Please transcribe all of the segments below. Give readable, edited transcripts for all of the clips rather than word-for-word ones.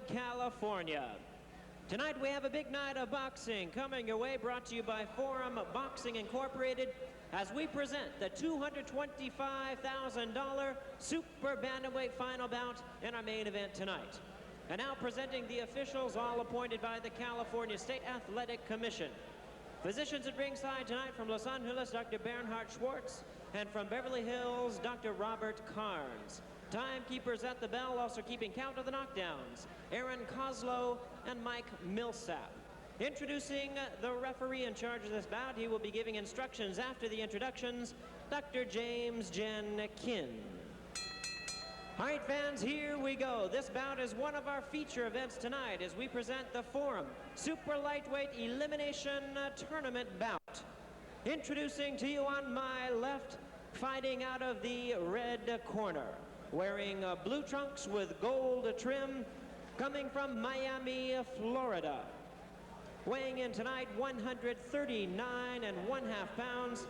California. Tonight we have a big night of boxing coming your way, brought to you by Forum Boxing Incorporated, as we present the $225,000 Super Bantamweight final bout in our main event tonight. And now presenting the officials, all appointed by the California State Athletic Commission. Physicians at ringside tonight from Los Angeles, Dr. Bernhard Schwartz, and from Beverly Hills, Dr. Robert Carnes. Timekeepers at the bell, also keeping count of the knockdowns, Aaron Kozlow and Mike Millsap. Introducing the referee in charge of this bout, he will be giving instructions after the introductions, Dr. James Jen Kin. All right, fans, here we go. This bout is one of our feature events tonight as we present the Forum Super Lightweight Elimination Tournament bout. Introducing to you on my left, fighting out of the red corner, wearing blue trunks with gold trim, coming from Miami, Florida. Weighing in tonight 139.5 pounds.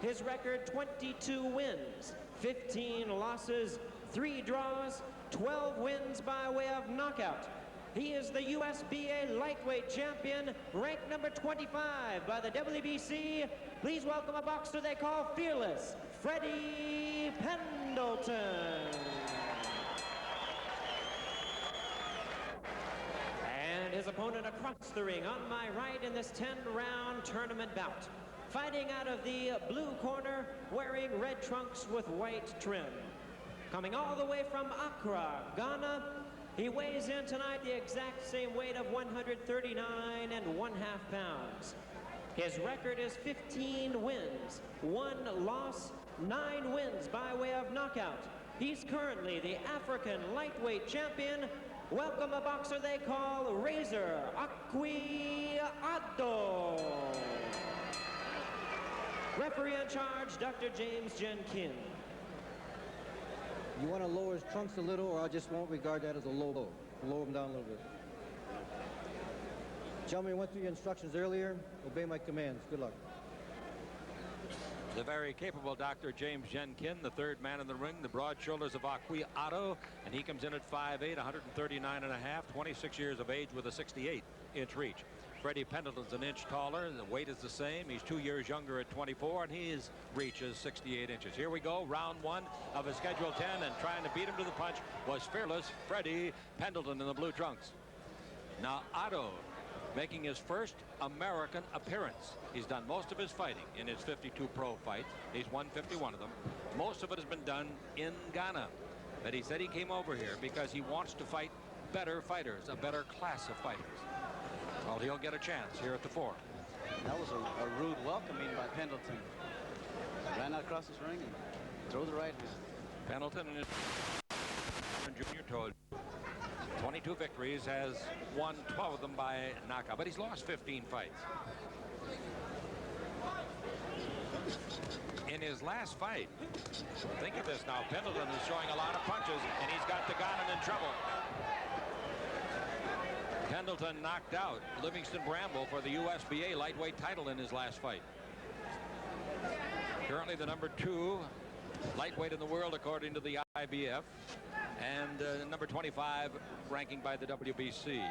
His record 22 wins, 15 losses, 3 draws, 12 wins by way of knockout. He is the USBA lightweight champion, ranked number 25 by the WBC. Please welcome a boxer they call Fearless, Freddie Pendleton. And his opponent across the ring on my right in this 10-round tournament bout. Fighting out of the blue corner, wearing red trunks with white trim. Coming all the way from Accra, Ghana, he weighs in tonight the exact same weight of 139.5 pounds. His record is 15 wins, 1 loss, 9 wins by way of knockout. He's currently the African lightweight champion. Welcome a boxer they call Razor, Akwei Addo. Referee in charge, Dr. James Jen Kin. You want to lower his trunks a little, or I just won't regard that as a low blow. Lower him down a little bit. Gentlemen, went through your instructions earlier. Obey my commands. Good luck. The very capable Dr. James Jen Kin, the third man in the ring, the broad shoulders of Akwei Addo, and he comes in at 5'8", 139.5, 26 years of age with a 68-inch reach. Freddie Pendleton's an inch taller, and the weight is the same. He's 2 years younger at 24, and his reach is 68 inches. Here we go, round 1 of a Schedule 10, and trying to beat him to the punch was Fearless Freddie Pendleton in the blue trunks. Now Addo making his first American appearance. He's done most of his fighting in his 52 pro fights. He's won 51 of them. Most of it has been done in Ghana. But he said he came over here because he wants to fight better fighters, a better class of fighters. Well, he'll get a chance here at the Forum. That was a rude welcoming by Pendleton. Ran out across his ring and throw the right hand. Pendleton in his junior told 22 victories, has won 12 of them by knockout, but he's lost 15 fights. In his last fight, think of this now, Pendleton is showing a lot of punches, and he's got the Ghanan in trouble. Pendleton knocked out Livingston Bramble for the USBA lightweight title in his last fight. Currently the number 2 lightweight in the world according to the IBF, and number 25 ranking by the WBC.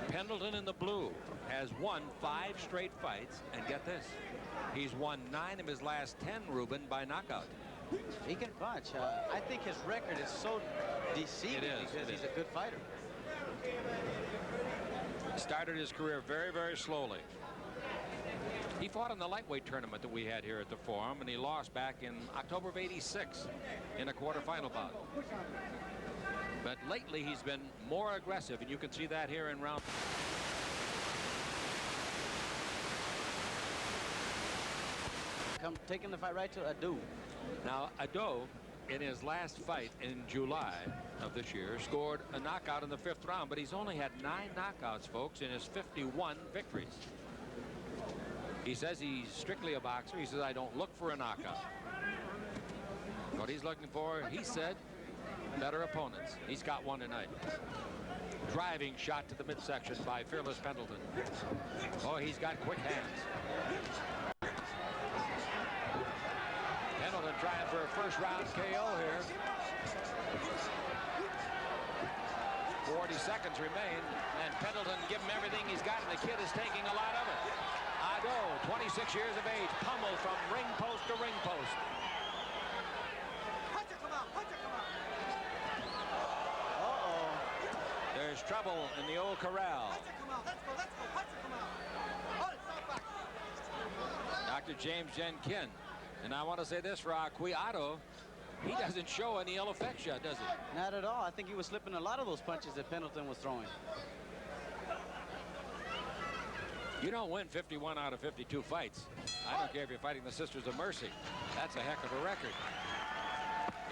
Pendleton in the blue has won 5 straight fights, and get this, he's won 9 of his last 10, Ruben, by knockout. He can punch. I think his record is so deceiving because he's a good fighter. Started his career very, very slowly. He fought in the lightweight tournament that we had here at the Forum, and he lost back in October of '86 in a quarterfinal bout. But lately he's been more aggressive, and you can see that here in round. Taking the fight right to Addo. Now Addo, in his last fight in July of this year, scored a knockout in the 5th round, but he's only had 9 knockouts, folks, in his 51 victories. He says he's strictly a boxer. He says, I don't look for a knockout. What he's looking for, he said, better opponents. He's got one tonight. Driving shot to the midsection by Fearless Pendleton. Oh, he's got quick hands. Pendleton trying for a first round KO here. 40 seconds remain, and Pendleton give him everything he's got, and the kid is taking a lot of it. Addo, 26 years of age, pummeled from ring post to ring post. Uh-oh. There's trouble in the old corral. Dr. James Jenkin. And I want to say this for Akwei Addo. He doesn't show any ill effects yet, does he? Not at all. I think he was slipping a lot of those punches that Pendleton was throwing. You don't win 51 out of 52 fights. I don't care if you're fighting the Sisters of Mercy. That's a heck of a record.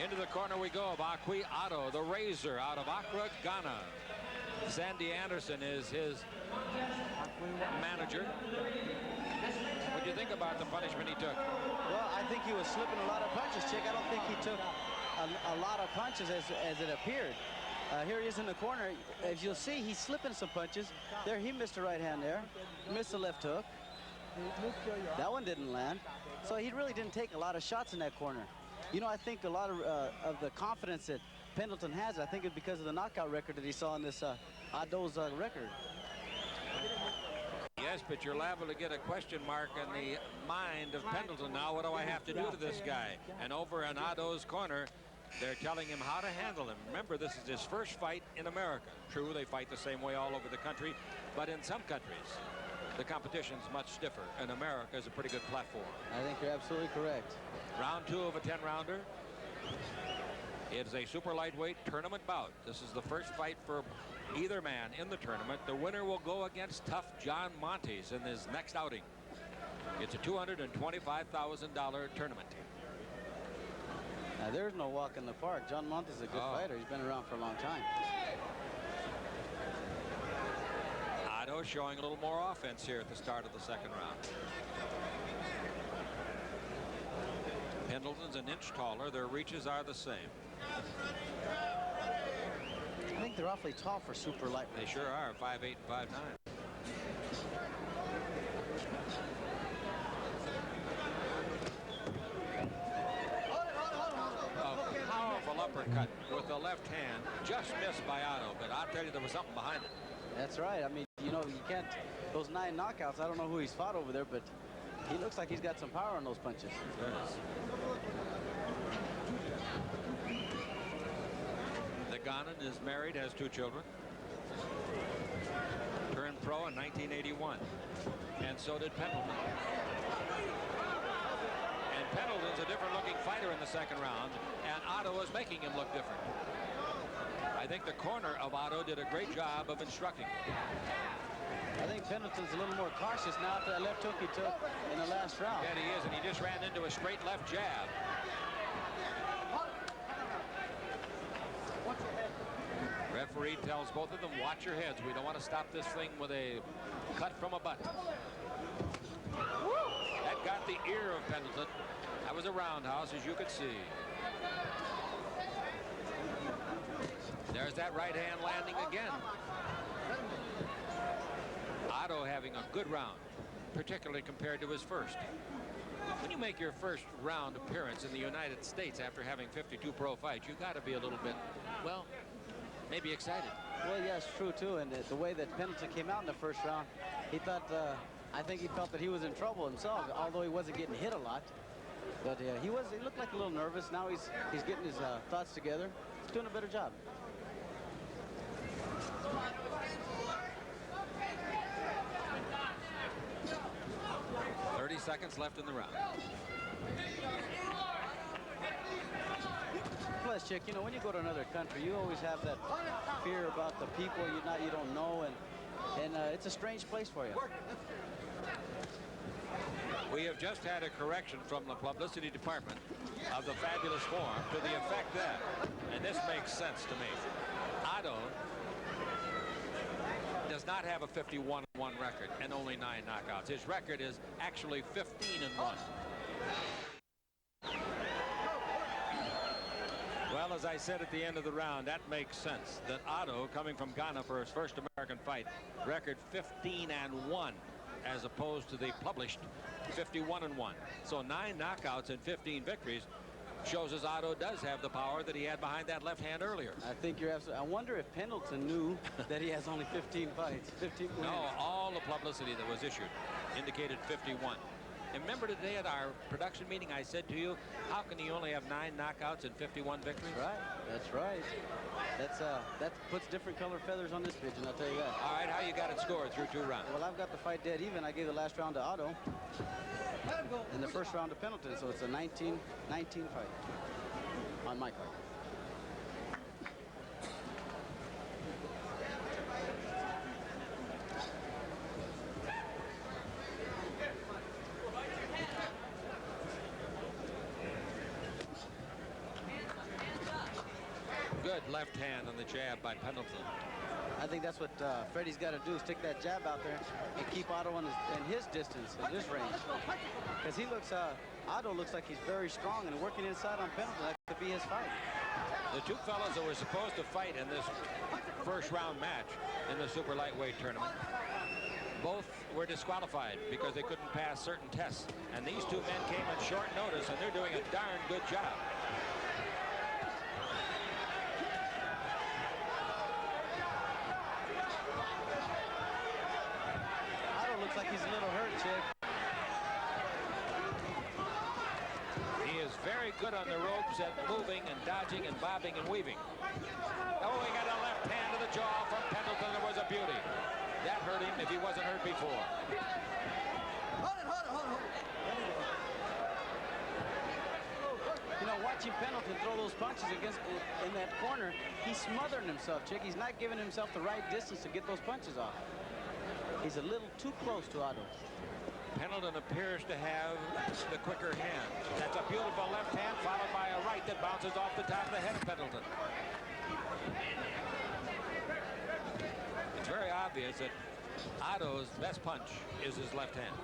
Into the corner we go of Akwei Addo, the Razor, out of Accra, Ghana. Sandy Anderson is his manager. What do you think about the punishment he took? Well, I think he was slipping a lot of punches, Chick. I don't think he took a lot of punches as it appeared. Here he is in the corner. As you'll see, he's slipping some punches. There, he missed a right hand there. Missed the left hook. That one didn't land. So he really didn't take a lot of shots in that corner. You know, I think a lot of the confidence that Pendleton has, I think it's because of the knockout record that he saw in this Addo's record. Yes, but you're liable to get a question mark in the mind of Pendleton. Now, what do I have to do to this guy? And over in Addo's corner, they're telling him how to handle him. Remember, this is his first fight in America. True, they fight the same way all over the country, but in some countries, the competition's much stiffer, and America is a pretty good platform. I think you're absolutely correct. Round 2 of a 10-rounder. It's a super lightweight tournament bout. This is the first fight for either man in the tournament. The winner will go against tough John Montes in his next outing. It's a $225,000 tournament. Now, there's no walk in the park. John Montes is a good fighter. He's been around for a long time. Addo showing a little more offense here at the start of the second round. Pendleton's an inch taller. Their reaches are the same. I think they're awfully tall for super lightweight. They sure are, 5'8" and 5'9". A powerful uppercut with the left hand, just missed by Addo, but I'll tell you there was something behind it. That's right. I mean, you know, you can't, those 9 knockouts, I don't know who he's fought over there, but he looks like he's got some power on those punches. Yes. The Ghanan is married, has 2 children. Turned pro in 1981. And so did Pendleton. And Pendleton's a different looking fighter in the second round, and Addo is making him look different. I think the corner of Addo did a great job of instructing. I think Pendleton's a little more cautious now after that left hook he took in the last round. Yeah, he is, and he just ran into a straight left jab. Referee tells both of them, watch your heads. We don't want to stop this thing with a cut from a butt. That got the ear of Pendleton. That was a roundhouse, as you could see. There's that right hand landing again. Addo having a good round, particularly compared to his first. When you make your first round appearance in the United States after having 52 pro fights, you got to be a little bit, well, maybe excited. Well, yeah, it's true, too. And the way that Pendleton came out in the first round, he thought, I think he felt that he was in trouble himself, although he wasn't getting hit a lot. But he looked like a little nervous. Now he's getting his thoughts together. He's doing a better job. Seconds left in the round. Plus, Chick, you know, when you go to another country, you always have that fear about the people you don't know, and it's a strange place for you. We have just had a correction from the publicity department of the fabulous form to the effect that, and this makes sense to me, Addo does not have a 51-1 record and only 9 knockouts. His record is actually 15-1. Well, as I said at the end of the round, that makes sense. That Addo, coming from Ghana for his first American fight, record 15-1, as opposed to the published 51-1. So 9 knockouts and 15 victories. shows us Addo does have the power that he had behind that left hand earlier. I think you're absolutely. I wonder if Pendleton knew that he has only 15 fights, 15 wins. No, all the publicity that was issued indicated 51. And remember today at our production meeting, I said to you, how can he only have 9 knockouts and 51 victories? That's right. That puts different color feathers on this pigeon, I'll tell you that. All right, how you got it scored through 2 rounds? Well, I've got the fight dead even. I gave the last round to Addo. In the first round to Pendleton, so it's a 19 fight on my card. Good left hand on the jab by Pendleton. I think that's what Freddie's got to do, is stick that jab out there and keep Addo in his distance, in his range. Because Addo looks like he's very strong, and working inside on Pendleton, that could be his fight. The two fellows that were supposed to fight in this first round match in the super lightweight tournament, both were disqualified because they couldn't pass certain tests. And these two men came at short notice, and they're doing a darn good job. Looks like he's a little hurt, Chick. He is very good on the ropes at moving and dodging and bobbing and weaving. Oh, he got a left hand to the jaw from Pendleton. It was a beauty. That hurt him if he wasn't hurt before. You know, watching Pendleton throw those punches in that corner, he's smothering himself, Chick. He's not giving himself the right distance to get those punches off. He's a little too close to Addo. Pendleton appears to have the quicker hand. That's a beautiful left hand followed by a right that bounces off the top of the head of Pendleton. It's very obvious that Addo's best punch is his left hand.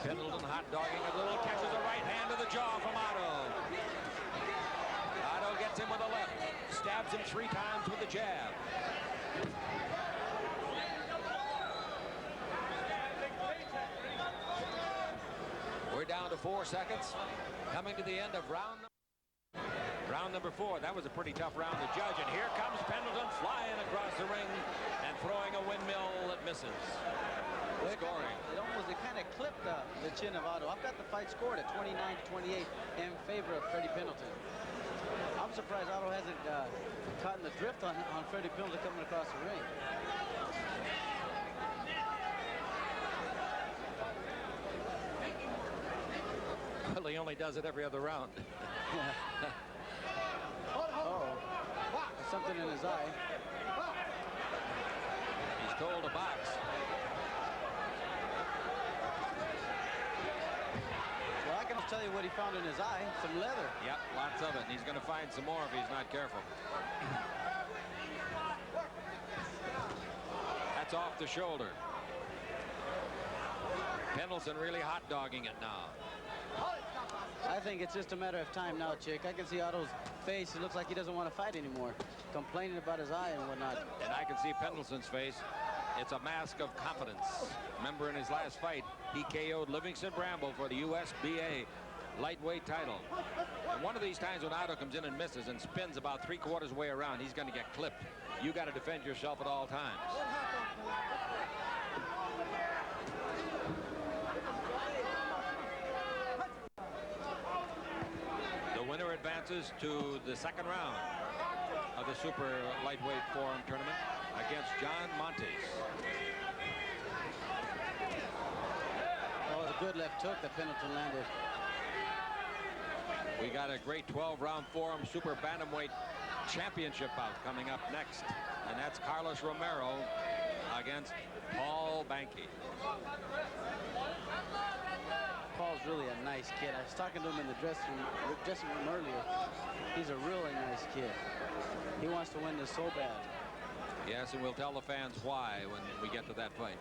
Pendleton hot-dogging a little, catches a right hand to the jaw from Addo. Addo gets him with a left, stabs him 3 times with the jab. We're down to 4 seconds, coming to the end of round number 4. That was a pretty tough round to judge, and here comes Pendleton flying across the ring and throwing a windmill that misses. Scoring. It kind of clipped the chin of Addo. I've got the fight scored at 29-28 in favor of Freddie Pendleton. I'm surprised Addo hasn't caught the drift on Freddie Pendleton coming across the ring. Well, he only does it every other round. There's something in his eye. He's told to box. Well, I can tell you what he found in his eye, some leather. Yep, lots of it. And he's going to find some more if he's not careful. That's off the shoulder. Pendleton really hot-dogging it now. I think it's just a matter of time now, Chick. I can see Addo's face. It looks like he doesn't want to fight anymore, complaining about his eye and whatnot. And I can see Pendleton's face. It's a mask of confidence. Remember, in his last fight, he KO'd Livingston Bramble for the USBA lightweight title. And one of these times when Addo comes in and misses and spins about 3/4 way around, he's going to get clipped. You got to defend yourself at all times. The winner advances to the second round of the super lightweight forum tournament against John Montes. That was a good left hook that Pendleton landed. We got a great 12-round forum super bantamweight championship bout coming up next, and that's Carlos Romero against Paul Banky. Paul's really a nice kid. I was talking to him in the dressing room earlier. He's a really nice kid. He wants to win this so bad. Yes, and we'll tell the fans why when we get to that fight.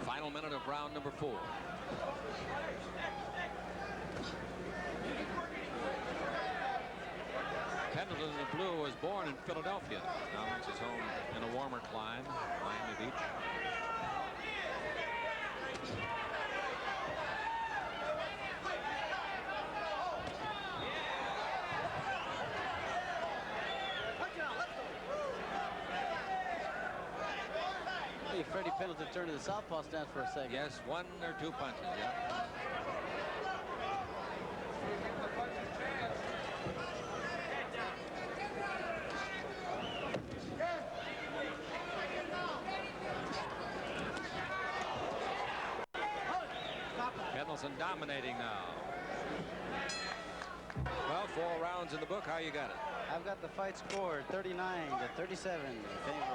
Final minute of round number 4. Pendleton in the blue was born in Philadelphia. Now makes his home in a warmer clime, Miami Beach. Hey, Freddie Pendleton turned to the southpaw stance for a second. Yes, 1 or 2 punches, yeah. Pendleton dominating now. Well, 4 rounds in the book. How you got it? I've got the fight scored 39-37 in favor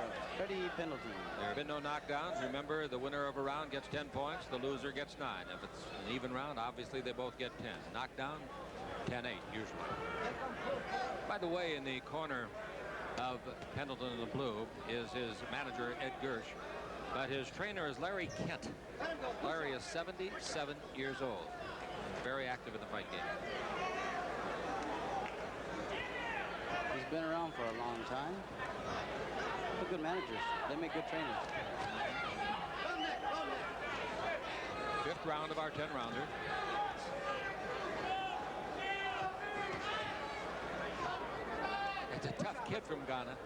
of Freddie Pendleton. There have been no knockdowns. Remember, the winner of a round gets 10 points. The loser gets 9. If it's an even round, obviously they both get 10. Knockdown, 10-8 usually. By the way, in the corner of Pendleton in the blue is his manager, Ed Gersh. But his trainer is Larry Kent. Larry is 77 years old. Very active in the fight game. He's been around for a long time. They're good managers. They make good trainers. 5th round of our 10-rounder. It's a tough kid from Ghana.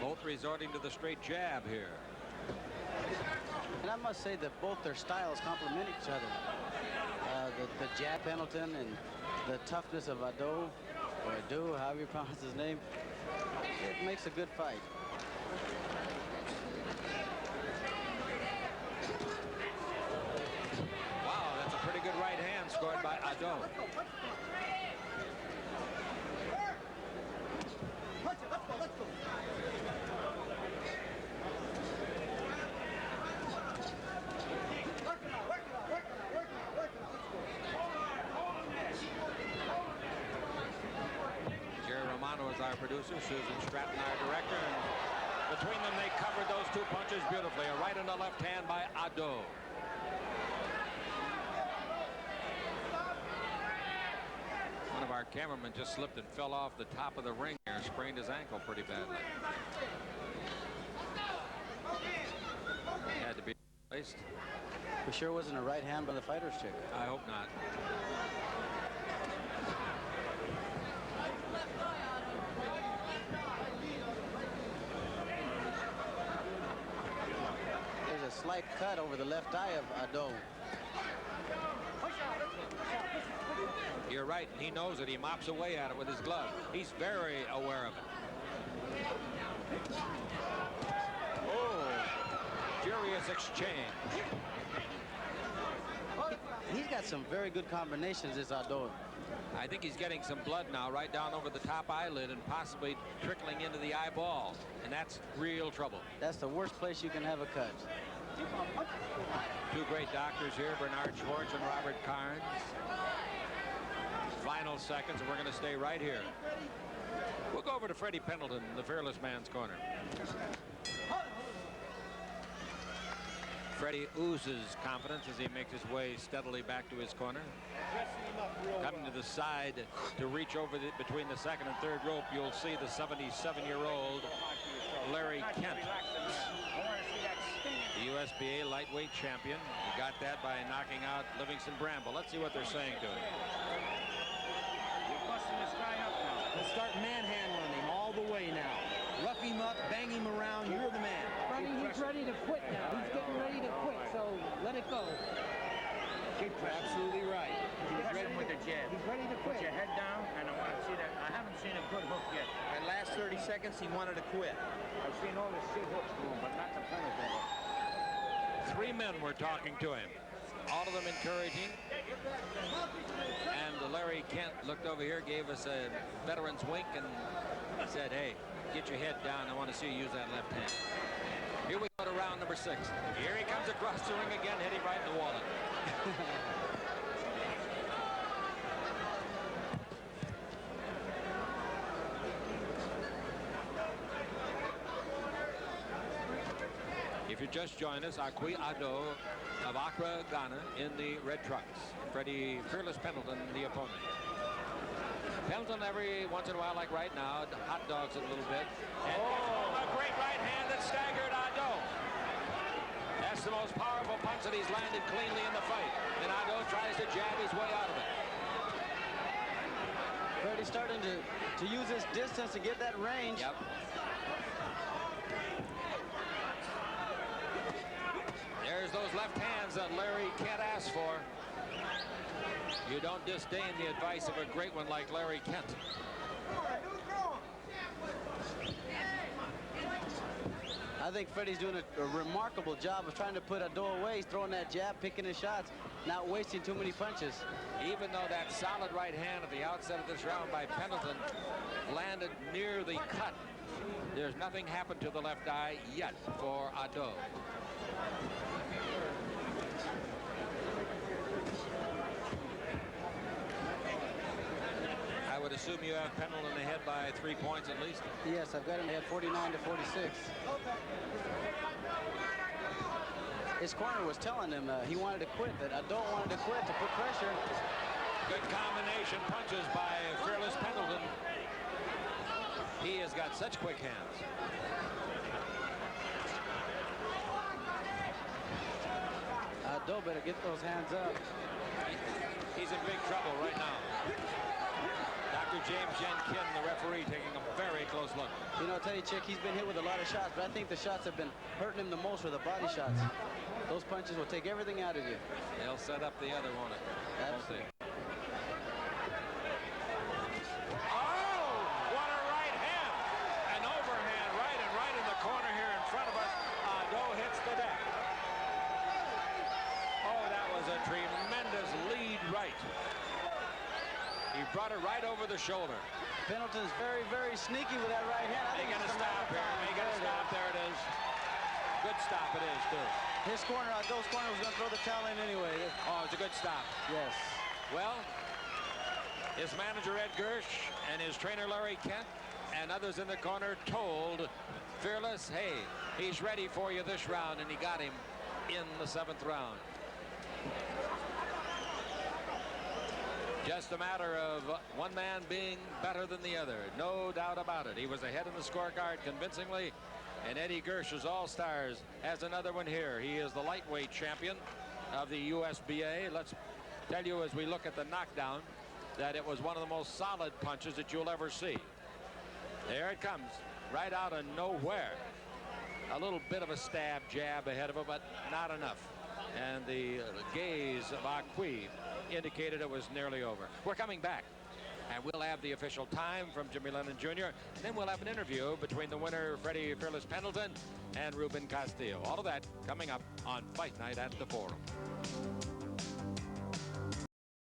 Both resorting to the straight jab here. And I must say that both their styles complement each other. The jab Pendleton and the toughness of Addo, or Addo, however you pronounce his name, it makes a good fight. Wow, that's a pretty good right hand scored by Addo. Our producer, Susan Stratton, our director, and between them they covered those 2 punches beautifully. A right and a left hand by Addo. One of our cameramen just slipped and fell off the top of the ring there, sprained his ankle pretty badly. Had to be replaced. It sure wasn't a right hand by the fighter's chick. I hope not. Slight cut over the left eye of Addo. You're right, and he knows it. He mops away at it with his glove. He's very aware of it. Oh, furious exchange. He's got some very good combinations, this Addo. I think he's getting some blood now right down over the top eyelid and possibly trickling into the eyeball. And that's real trouble. That's the worst place you can have a cut. 2 great doctors here, Bernard Schwartz and Robert Carnes. Final seconds, and we're going to stay right here. We'll go over to Freddie Pendleton, the fearless man's corner. Freddie oozes confidence as he makes his way steadily back to his corner. Coming to the side to reach over between the 2nd and 3rd rope, you'll see the 77-year-old Larry Kent, the USBA lightweight champion. He got that by knocking out Livingston Bramble. Let's see what they're saying to him. You're busting this guy up now. Let's start manhandling him all the way now. Rough him up, bang him around. You're the man. Freddie, he's ready to quit now. He's getting ready to quit, so let it go. You're absolutely right. He's ready with the jab. He's ready to quit. Put your head down, and I want to see that. I haven't seen a good hook yet. That last 30 seconds, he wanted to quit. I've seen all the shit hooks to him, but not the Pendleton hook. 3 men were talking to him, all of them encouraging. And Larry Kent looked over here, gave us a veteran's wink, and said, hey, get your head down. I want to see you use that left hand. Here we go to round number 6. Here he comes across the ring again, hitting right in the wallet. He If you just joined us, Akwei Addo of Accra, Ghana, in the red trunks. Freddie Fearless Pendleton, the opponent. Pendleton every once in a while, like right now, hot dogs it a little bit. And a great right hand that staggered Addo. That's the most powerful punch that he's landed cleanly in the fight. And Addo tries to jab his way out of it. Freddie's starting to use his distance to get that range. Yep. There's those left hands that Larry Kent asked for. You don't disdain the advice of a great one like Larry Kent. I think Freddie's doing a remarkable job of trying to put Addo away. He's throwing that jab, picking his shots, not wasting too many punches. Even though that solid right hand at the outset of this round by Pendleton landed near the cut, there's nothing happened to the left eye yet for Addo. I would assume you have Pendleton ahead by 3 points at least. Yes, I've got him ahead 49 to 46. His corner was telling him he wanted to quit, that Addo wanted to quit to put pressure. Good combination punches by Fearless Pendleton. He has got such quick hands. Addo better get those hands up. He's in big trouble right now. Dr. James Jenkin, the referee, taking a very close look. You know, I'll tell you, Chick, he's been hit with a lot of shots, but I think the shots have been hurting him the most are the body shots. Those punches will take everything out of you. They'll set up the other, won't it? Absolutely. Oh, what a right hand. An overhand right and right in the corner here in front of us. Addo hits the deck. Oh, that was a tremendous lead right. He brought it right over the shoulder. Pendleton's very, very sneaky with that right hand. Make it a stop here. Make it a stop. There it is. Good stop it is, too. His corner, Addo's corner, was going to throw the towel in anyway. Oh, it's a good stop. Yes. Well, his manager, Ed Gersh, and his trainer, Larry Kent, and others in the corner told Fearless, hey, he's ready for you this round, and he got him in the 7th round. Just a matter of one man being better than the other. No doubt about it. He was ahead in the scorecard convincingly. And Eddie Gersh's All-Stars has another one here. He is the lightweight champion of the USBA. Let's tell you as we look at the knockdown that it was one of the most solid punches that you'll ever see. There it comes, right out of nowhere. A little bit of a stab jab ahead of him, but not enough. And the gaze of Akwei indicated it was nearly over. We're coming back, and we'll have the official time from Jimmy Lennon Jr. And then we'll have an interview between the winner, Freddie Fearless Pendleton, and Ruben Castillo. All of that coming up on Fight Night at the Forum.